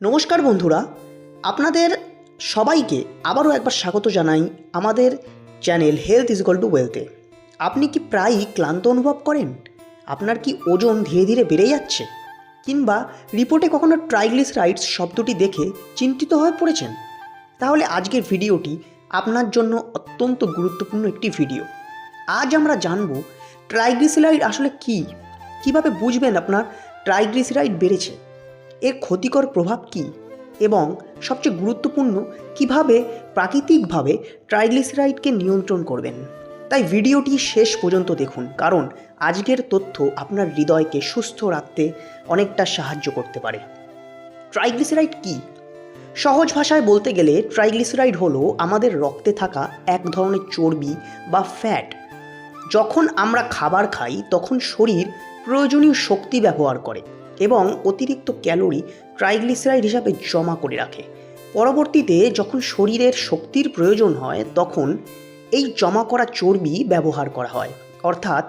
নমস্কার বন্ধুরা, আপনাদের সবাইকে আবারও একবার স্বাগত জানাই আমাদের channel health is equal to ওয়েলথে। আপনি কি প্রায়ই ক্লান্ত অনুভব করেন? আপনার কি ওজন ধীরে ধীরে বেড়ে যাচ্ছে? কিংবা রিপোর্টে কখনো ট্রাইগ্লিসারাইডস শব্দটি দেখে চিন্তিত হয়ে পড়েছেন? তাহলে আজকের ভিডিওটি আপনার জন্য অত্যন্ত গুরুত্বপূর্ণ একটি ভিডিও। আজ আমরা জানব ট্রাইগ্লিসারাইড আসলে কী, কীভাবে বুঝবেন আপনার ট্রাইগ্লিসারাইড বেড়েছে, এর ক্ষতিকর প্রভাব কী, এবং সবচেয়ে গুরুত্বপূর্ণ কিভাবে প্রাকৃতিকভাবে ট্রাইগ্লিসারাইডকে নিয়ন্ত্রণ করবেন। তাই ভিডিওটি শেষ পর্যন্ত দেখুন, কারণ আজকের তথ্য আপনার হৃদয়কে সুস্থ রাখতে অনেকটা সাহায্য করতে পারে। ট্রাইগ্লিসারাইড কী? সহজ ভাষায় বলতে গেলে ট্রাইগ্লিসারাইড হলো আমাদের রক্তে থাকা এক ধরনের চর্বি বা ফ্যাট। যখন আমরা খাবার খাই তখন শরীর প্রয়োজনীয় শক্তি ব্যবহার করে এবং অতিরিক্ত ক্যালোরি ট্রাইগ্লিসারাইড হিসাবে জমা করে রাখে। পরবর্তীতে যখন শরীরের শক্তির প্রয়োজন হয় তখন এই জমা করা চর্বি ব্যবহার করা হয়। অর্থাৎ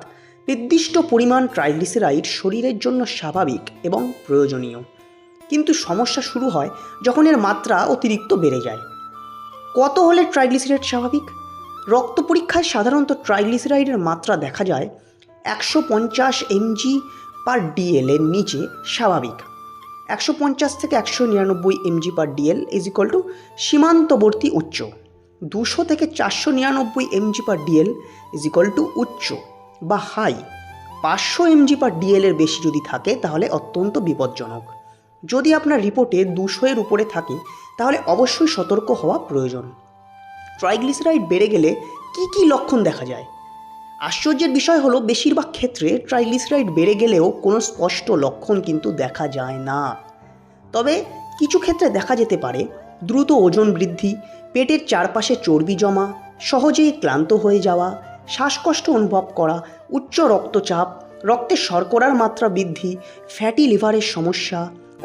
নির্দিষ্ট পরিমাণ ট্রাইগ্লিসারাইড শরীরের জন্য স্বাভাবিক এবং প্রয়োজনীয়। কিন্তু সমস্যা শুরু হয় যখন এর মাত্রা অতিরিক্ত বেড়ে যায়। কত হলে ট্রাইগ্লিসারাইড স্বাভাবিক? রক্ত পরীক্ষায় সাধারণত ট্রাইগ্লিসারাইডের মাত্রা দেখা যায় 150 mg/dl এর নিচে স্বাভাবিক। 150 থেকে 199 mg/dl ইজ ইকুয়াল টু সীমান্তবর্তী উচ্চ। 200 থেকে 499 mg/dl ইজ ইকুয়াল টু উচ্চ বা হাই। 500 mg/dl এর বেশি যদি থাকে তাহলে অত্যন্ত বিপজ্জনক। যদি আপনার রিপোর্টে 200 এর উপরে থাকে তাহলে অবশ্যই সতর্ক হওয়া প্রয়োজন। ট্রাইগ্লিসারাইড বেড়ে গেলে কি কি লক্ষণ দেখা যায়? আশ্চর্যের বিষয় হলো বেশিরভাগ ক্ষেত্রে ট্রাইগ্লিসারাইড বেড়ে গেলেও কোনো স্পষ্ট লক্ষণ কিন্তু দেখা যায় না। তবে কিছু ক্ষেত্রে দেখা যেতে পারে দ্রুত ওজন বৃদ্ধি, পেটের চারপাশে চর্বি জমা, সহজেই ক্লান্ত হয়ে যাওয়া, শ্বাসকষ্ট অনুভব করা, উচ্চ রক্তচাপ, রক্তে শর্করার মাত্রা বৃদ্ধি, ফ্যাটি লিভারের সমস্যা।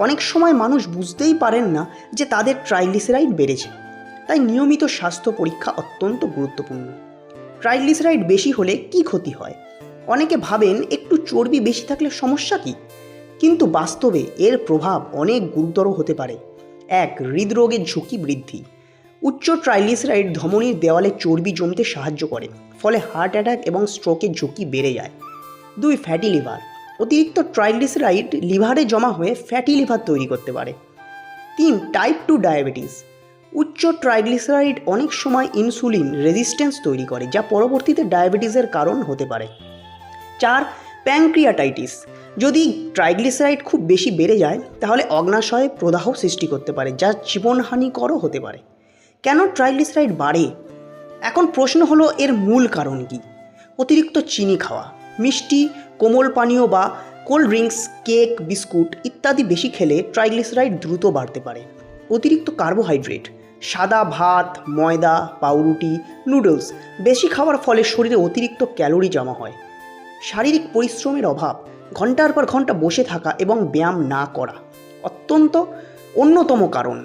অনেক সময় মানুষ বুঝতেই পারেন না যে তাদের ট্রাইগ্লিসারাইড বেড়েছে। তাই নিয়মিত স্বাস্থ্য পরীক্ষা অত্যন্ত গুরুত্বপূর্ণ। ট্রাইগ্লিসারাইড বেশি হলে কি ক্ষতি হয়? অনেকে ভাবেন একটু চর্বি বেশি থাকলে সমস্যা কি, কিন্তু বাস্তবে এর প্রভাব অনেক গুরুতর হতে পারে। 1. হৃদরোগের ঝুঁকি বৃদ্ধি। উচ্চ ট্রাইগ্লিসারাইড ধমনীর দেওয়ালে চর্বি জমতে সাহায্য করে, ফলে হার্ট অ্যাটাক এবং স্ট্রোকের ঝুঁকি বেড়ে যায়। 2. Fatty liver. অতিরিক্ত ট্রাইগ্লিসারাইড লিভারে জমা হয়ে ফ্যাটি লিভার তৈরি করতে পারে। 3. Type 2 diabetes. উচ্চ ট্রাইগ্লিসারাইড অনেক সময় ইনসুলিন রেজিস্ট্যান্স তৈরি করে, যা পরবর্তীতে ডায়াবেটিসের কারণ হতে পারে। 4. প্যানক্রিয়াটাইটিস। যদি ট্রাইগ্লিসারাইড খুব বেশি বেড়ে যায় তাহলে অগ্নাশয়ে প্রদাহ সৃষ্টি করতে পারে, যা জীবনহানিকরও হতে পারে। কেন ট্রাইগ্লিসারাইড বাড়ে? এখন প্রশ্ন হলো এর মূল কারণ কি? অতিরিক্ত চিনি খাওয়া, মিষ্টি, কোমল পানীয় বা কোল্ড ড্রিঙ্কস, কেক, বিস্কুট ইত্যাদি বেশি খেলে ট্রাইগ্লিসারাইড দ্রুত বাড়তে পারে। অতিরিক্ত কার্বোহাইড্রেট, সাদা ভাত, ময়দা, পাউরুটি, নুডলস বেশি খাওয়ার ফলে শরীরে অতিরিক্ত ক্যালোরি জমা হয়। শারীরিক পরিশ্রমের অভাব, ঘন্টার পর ঘন্টা বসে থাকা এবং ব্যায়াম না করা অন্যতম কারণ।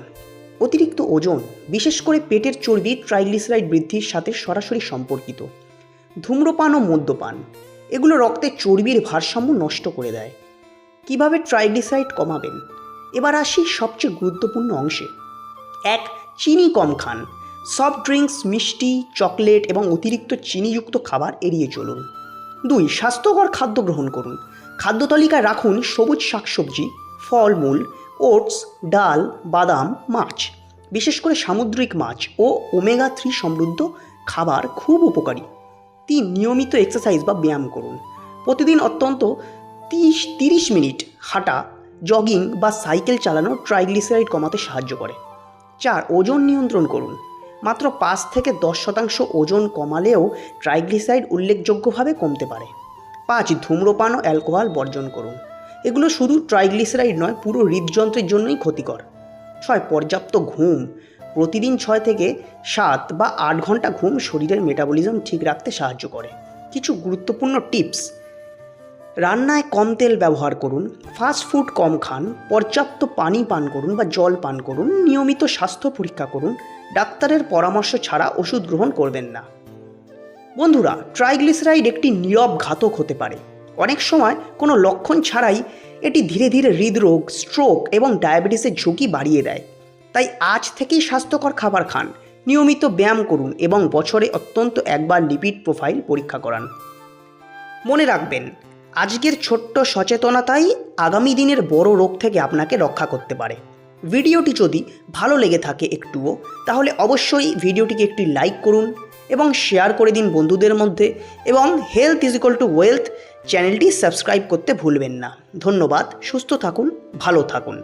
অতিরিক্ত ওজন, বিশেষ করে পেটের চর্বি ট্রাইগ্লিসারাইড বৃদ্ধির সাথে সরাসরি সম্পর্কিত। ধূম্রপান ও মদ্যপান, এগুলো রক্তে চর্বির ভারসাম্য নষ্ট করে দেয়। কিভাবে ট্রাইগ্লিসারাইড কমাবেন? এবার আসি সবচেয়ে গুরুত্বপূর্ণ অংশে। 1. চিনি কম খান। সফট ড্রিঙ্কস, মিষ্টি, চকলেট এবং অতিরিক্ত চিনিযুক্ত খাবার এড়িয়ে চলুন। 2. স্বাস্থ্যকর খাদ্য গ্রহণ করুন। খাদ্য তালিকায় রাখুন সবুজ শাকসবজি, ফলমূল, ওটস, ডাল, বাদাম, মাছ। বিশেষ করে সামুদ্রিক মাছ ও ওমেগা 3 সমৃদ্ধ খাবার খুব উপকারী। 3. নিয়মিত এক্সারসাইজ বা ব্যায়াম করুন। প্রতিদিন অন্তত 30 মিনিট হাঁটা, জগিং বা সাইকেল চালানো ট্রাইগ্লিসারাইড কমাতে সাহায্য করে। 4. ওজন নিয়ন্ত্রণ করুন। মাত্র 5 থেকে 10% ওজন কমালেও ট্রাইগ্লিসারাইড উল্লেখযোগ্যভাবে কমতে পারে। 5. ধূম্রপান ও অ্যালকোহল বর্জন করুন। এগুলো শুধু ট্রাইগ্লিসারাইড নয়, পুরো হৃদযন্ত্রের জন্যই ক্ষতিকর। 6. পর্যাপ্ত ঘুম। প্রতিদিন 6 থেকে 7 বা 8 ঘন্টা ঘুম শরীরের মেটাবলিজম ঠিক রাখতে সাহায্য করে। কিছু গুরুত্বপূর্ণ টিপস: রান্নায় কম তেল ব্যবহার করুন, ফাস্ট ফুড কম খান, পর্যাপ্ত পানি পান করুন বা জল পান করুন, নিয়মিত স্বাস্থ্য পরীক্ষা করুন, ডাক্তারের পরামর্শ ছাড়া ওষুধ গ্রহণ করবেন না। বন্ধুরা, ট্রাইগ্লিসারাইড একটি নীরব ঘাতক হতে পারে। অনেক সময় কোনো লক্ষণ ছাড়াই এটি ধীরে ধীরে হৃদরোগ, স্ট্রোক এবং ডায়াবেটিসের ঝুঁকি বাড়িয়ে দেয়। তাই আজ থেকেই স্বাস্থ্যকর খাবার খান, নিয়মিত ব্যায়াম করুন এবং বছরে অন্তত একবার লিপিড প্রোফাইল পরীক্ষা করান। মনে রাখবেন, আজকের ছোট্ট সচেতনতাই আগামী দিনের বড় রোগ থেকে আপনাকে রক্ষা করতে পারে। ভিডিওটি যদি ভালো লেগে থাকে একটুও, তাহলে অবশ্যই ভিডিওটিকে একটি লাইক করুন এবং শেয়ার করে দিন বন্ধুদের মধ্যে, এবং health is equal to wealth চ্যানেলটি সাবস্ক্রাইব করতে ভুলবেন না। ধন্যবাদ। সুস্থ থাকুন, ভালো থাকুন।